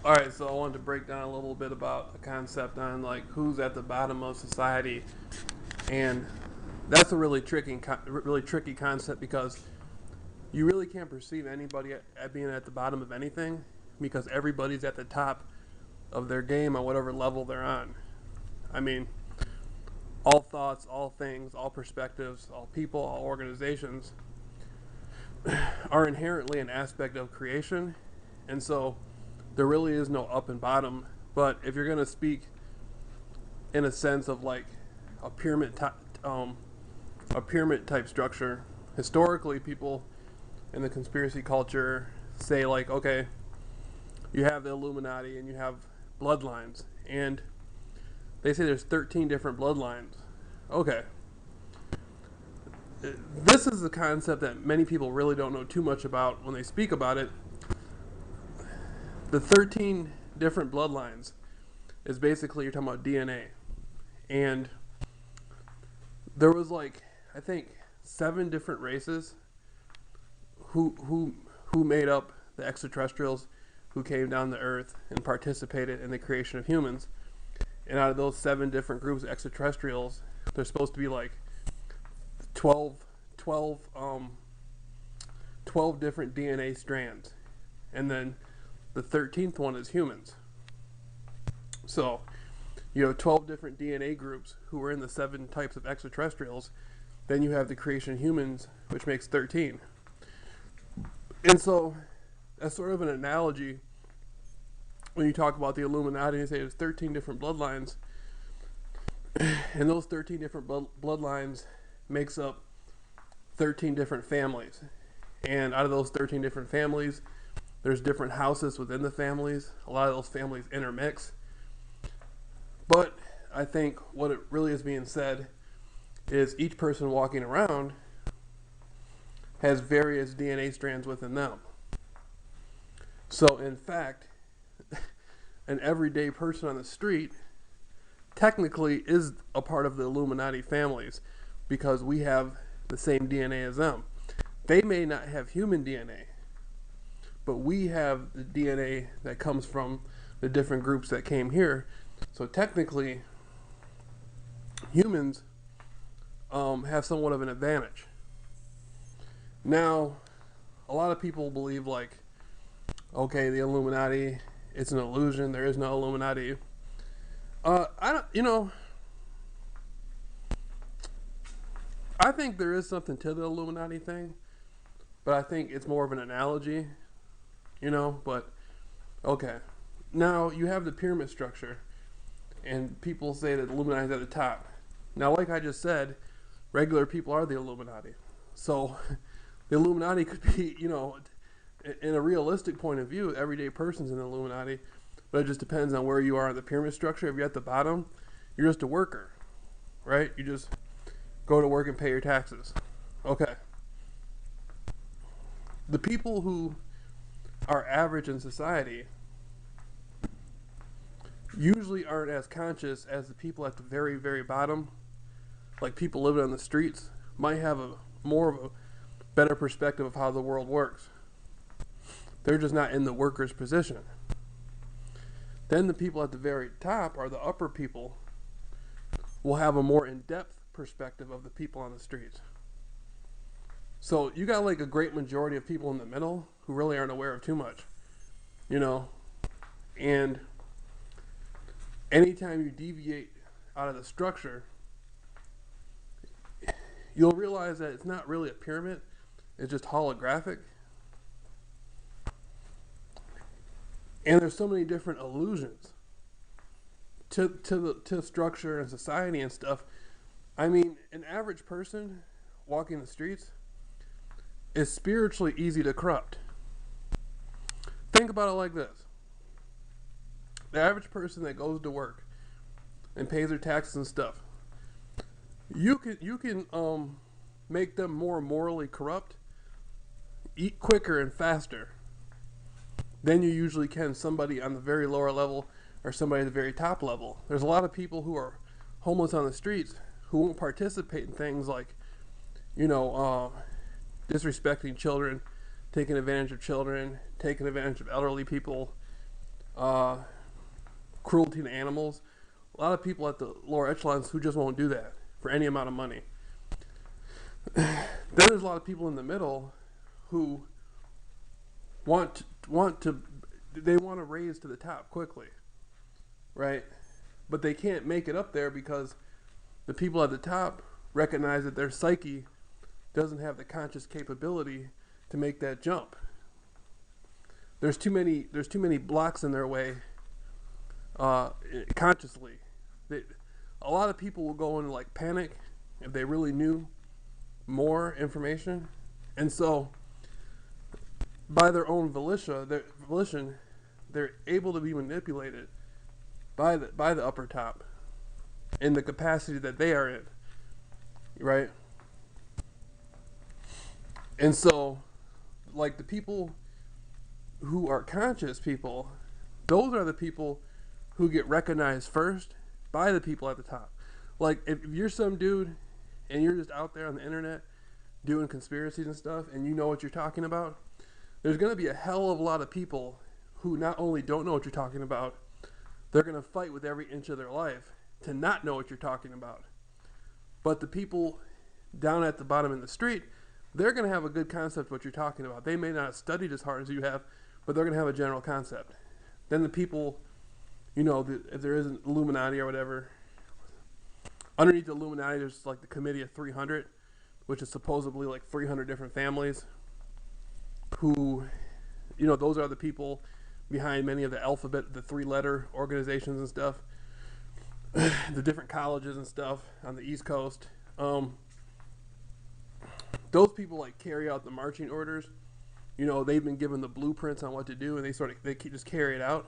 All right, so I wanted to break down a little bit about a concept on like who's at the bottom of society, and that's a really tricky concept because you really can't perceive anybody at being at the bottom of anything because everybody's at the top of their game on whatever level they're on. I mean, all thoughts, all things, all perspectives, all people, all organizations are inherently an aspect of creation, and so there really is no up and bottom. But if you're going to speak in a sense of like a um, a pyramid type structure, historically people in the conspiracy culture say like, okay, you have the Illuminati and you have bloodlines, and they say there's 13 different bloodlines. Okay, this is a concept that many people really don't know too much about when they speak about it. The 13 different bloodlines is basically you're talking about DNA, and there was like I think 7 different races who made up the extraterrestrials who came down to Earth and participated in the creation of humans. And out of those 7 different groups of extraterrestrials, there's supposed to be like 12, 12, 12 different DNA strands. And then the 13th one is humans. So you have 12 different DNA groups who were in the 7 types of extraterrestrials. Then you have the creation of humans, which makes 13. And so that's sort of an analogy when you talk about the Illuminati and say there's 13 different bloodlines. And those 13 different bloodlines makes up 13 different families. And out of those 13 different families, there's different houses within the families. A lot of those families intermix. But I think what it really is being said is each person walking around has various DNA strands within them. So in fact, an everyday person on the street technically is a part of the Illuminati families because we have the same DNA as them. They may not have human DNA, but we have the DNA that comes from the different groups that came here. So technically, humans have somewhat of an advantage. Now, a lot of people believe like, okay, the Illuminati, it's an illusion. There is no Illuminati. I don't, I think there is something to the Illuminati thing, but I think it's more of an analogy, but okay. Now you have the pyramid structure, and people say that the Illuminati is at the top. Now, like I just said, regular people are the Illuminati. So the Illuminati could be, in a realistic point of view, everyday person's in the Illuminati, but it just depends on where you are in the pyramid structure. If you're at the bottom, you're just a worker, right? You just go to work and pay your taxes. Okay. The people who are average in society usually aren't as conscious as the people at the very, very bottom. Like people living on the streets might have a more of a better perspective of how the world works. They're just not in the worker's position. Then the people at the very top, or the upper people, will have a more in-depth perspective of the people on the streets. So you got like a great majority of people in the middle who really aren't aware of too much, and anytime you deviate out of the structure, you'll realize that it's not really a pyramid, it's just holographic. And there's so many different illusions to structure and society and stuff. I mean, an average person walking the streets is spiritually easy to corrupt. Think about it like this. The average person that goes to work and pays their taxes and stuff, you can make them more morally corrupt, eat quicker and faster than you usually can somebody on the very lower level or somebody at the very top level. There's a lot of people who are homeless on the streets who won't participate in things like, disrespecting children, taking advantage of children, taking advantage of elderly people, uh, cruelty to animals. A lot of people at the lower echelons who just won't do that for any amount of money. Then there's a lot of people in the middle who want to they want to raise to the top quickly, right? But they can't make it up there because the people at the top recognize that their psyche doesn't have the conscious capability to make that jump. There's too many blocks in their way consciously. A lot of people will go into like panic if they really knew more information, and so by their own volition, they're able to be manipulated by the upper top in the capacity that they are in, right? And so, like the people who are conscious people, those are the people who get recognized first by the people at the top. Like if you're some dude and you're just out there on the internet doing conspiracies and stuff and you know what you're talking about, there's going to be a hell of a lot of people who not only don't know what you're talking about, they're going to fight with every inch of their life to not know what you're talking about. But the people down at the bottom in the street, they're going to have a good concept of what you're talking about. They may not have studied as hard as you have, but they're going to have a general concept. Then the people, if there is an Illuminati or whatever, underneath the Illuminati there's like the Committee of 300, which is supposedly like 300 different families who, those are the people behind many of the alphabet, the 3-letter organizations and stuff, the different colleges and stuff on the East Coast. Those people like carry out the marching orders. They've been given the blueprints on what to do, and they just carry it out.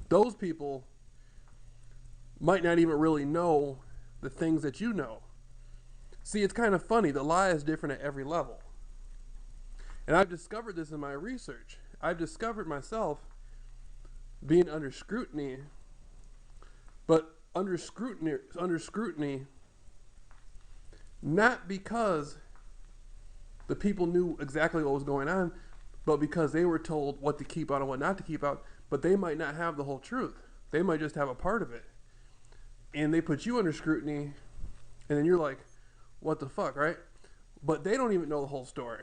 Those people might not even really know the things that you know. See, it's kind of funny. The lie is different at every level. And I've discovered this in my research. I've discovered myself being under scrutiny, but under scrutiny, not because the people knew exactly what was going on, but because they were told what to keep out and what not to keep out, but they might not have the whole truth. They might just have a part of it. And they put you under scrutiny, and then you're like, what the fuck, right? But they don't even know the whole story.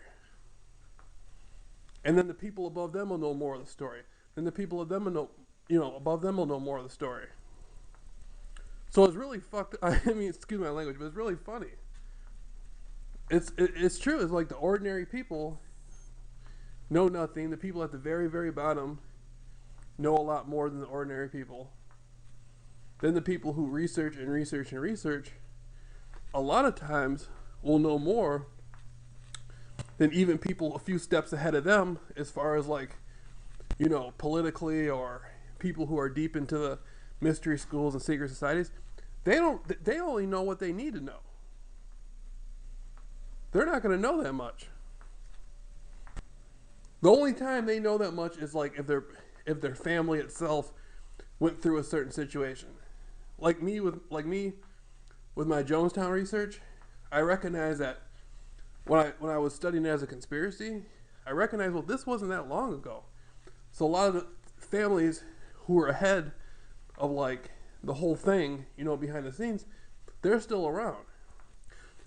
And then the people above them will know more of the story. Then the people of them will know, above them will know more of the story. So it's really fucked. Excuse my language, but it's really funny. It's true. It's like the ordinary people know nothing. The people at the very, very bottom know a lot more than the ordinary people. Then the people who research and research and research, a lot of times will know more than even people a few steps ahead of them, as far as like, politically, or people who are deep into the mystery schools and secret societies. They only know what they need to know. They're not going to know that much. The only time they know that much is like if their family itself went through a certain situation. Like me with my Jonestown research, I recognize that when I was studying it as a conspiracy, I recognized, well, this wasn't that long ago. So a lot of the families who were ahead of like the whole thing, behind the scenes, they're still around.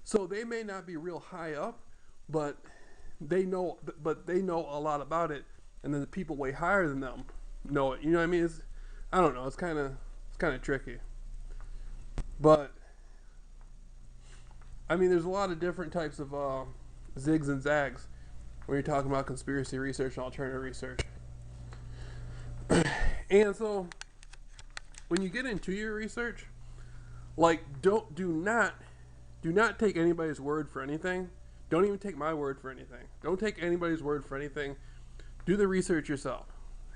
So they may not be real high up, but they know a lot about it, and then the people way higher than them know it. You know what I mean? I don't know. It's kind of tricky. But there's a lot of different types of zigs and zags when you're talking about conspiracy research and alternative research. And so when you get into your research, like do not take anybody's word for anything. Don't even take my word for anything. Don't take anybody's word for anything. Do the research yourself.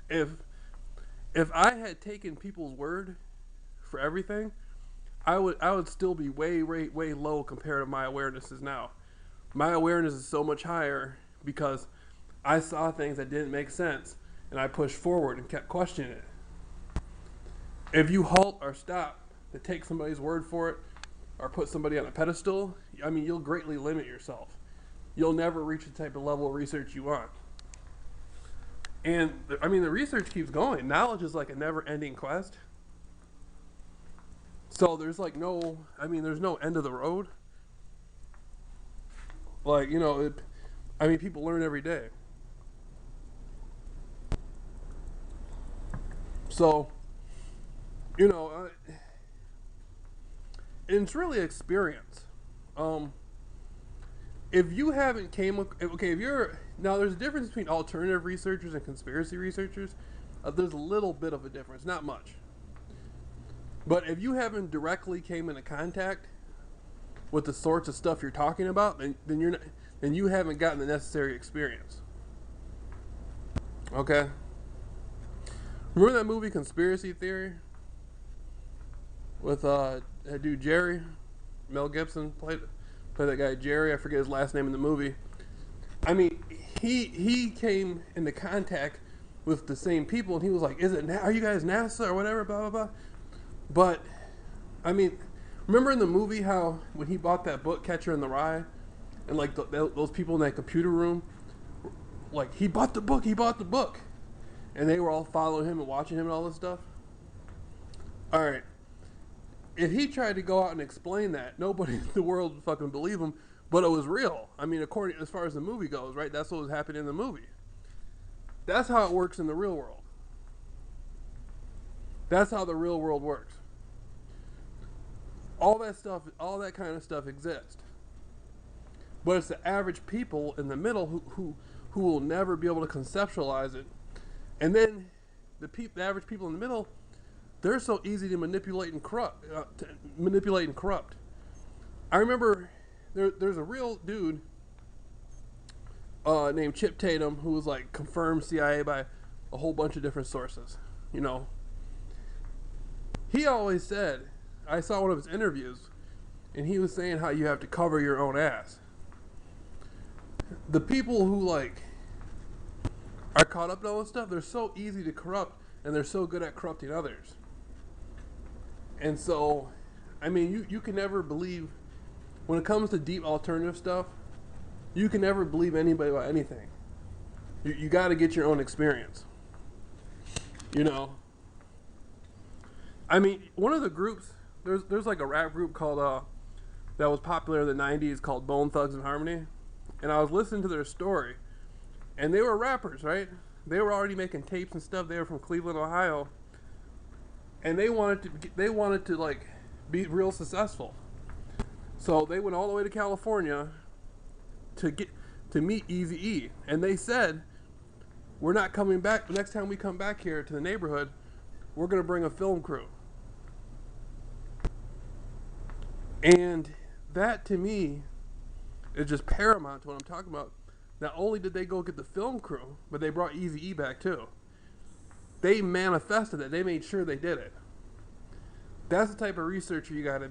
If I had taken people's word for everything, I would still be way low compared to my awarenesses now. My awareness is so much higher because I saw things that didn't make sense, and I pushed forward and kept questioning it. If you halt or stop to take somebody's word for it, or put somebody on a pedestal, you'll greatly limit yourself. You'll never reach the type of level of research you want. And I mean, the research keeps going. Knowledge is like a never-ending quest. So there's like no, I mean, there's no end of the road. Like, I mean, people learn every day. So, you know, uh, it's really experience. Um, if you haven't okay, if you're now, there's a difference between alternative researchers and conspiracy researchers. There's a little bit of a difference, not much. But if you haven't directly came into contact with the sorts of stuff you're talking about, then you're not, then you haven't gotten the necessary experience. Okay. Remember that movie Conspiracy Theory with that dude Jerry? Mel Gibson played that guy Jerry. I forget his last name in the movie. I mean, he came into contact with the same people, and he was like, are you guys NASA or whatever? Blah blah blah. But I mean, remember in the movie how when he bought that book Catcher in the Rye, and like those people in that computer room, like he bought the book, and they were all following him and watching him and all this stuff. All right, if he tried to go out and explain that, nobody in the world would fucking believe him. But it was real. I mean, according as far as the movie goes, right? That's what was happening in the movie. That's how it works in the real world. That's how the real world works. All that stuff, all that kind of stuff exists. But it's the average people in the middle who will never be able to conceptualize it. And then the average people in the middle, they're so easy to manipulate and corrupt. I remember there's a real dude named Chip Tatum who was like confirmed CIA by a whole bunch of different sources. He always said, I saw one of his interviews, and he was saying how you have to cover your own ass. The people who like are caught up in all this stuff, they're so easy to corrupt, and they're so good at corrupting others. And so, I mean, you can never believe, when it comes to deep alternative stuff, you can never believe anybody about anything. You got to get your own experience. I mean, one of the groups, there's like a rap group called that was popular in the 90s called Bone Thugs and Harmony, and I was listening to their story, and they were rappers, right? They were already making tapes and stuff. They were from Cleveland, Ohio, and they wanted to like be real successful. So they went all the way to California to meet Eazy-E, and they said, we're not coming back. Next time we come back here to the neighborhood, we're going to bring a film crew. And that, to me, is just paramount to what I'm talking about. Not only did they go get the film crew, but they brought Eazy-E back too. They manifested it. They made sure they did it. That's the type of researcher you got to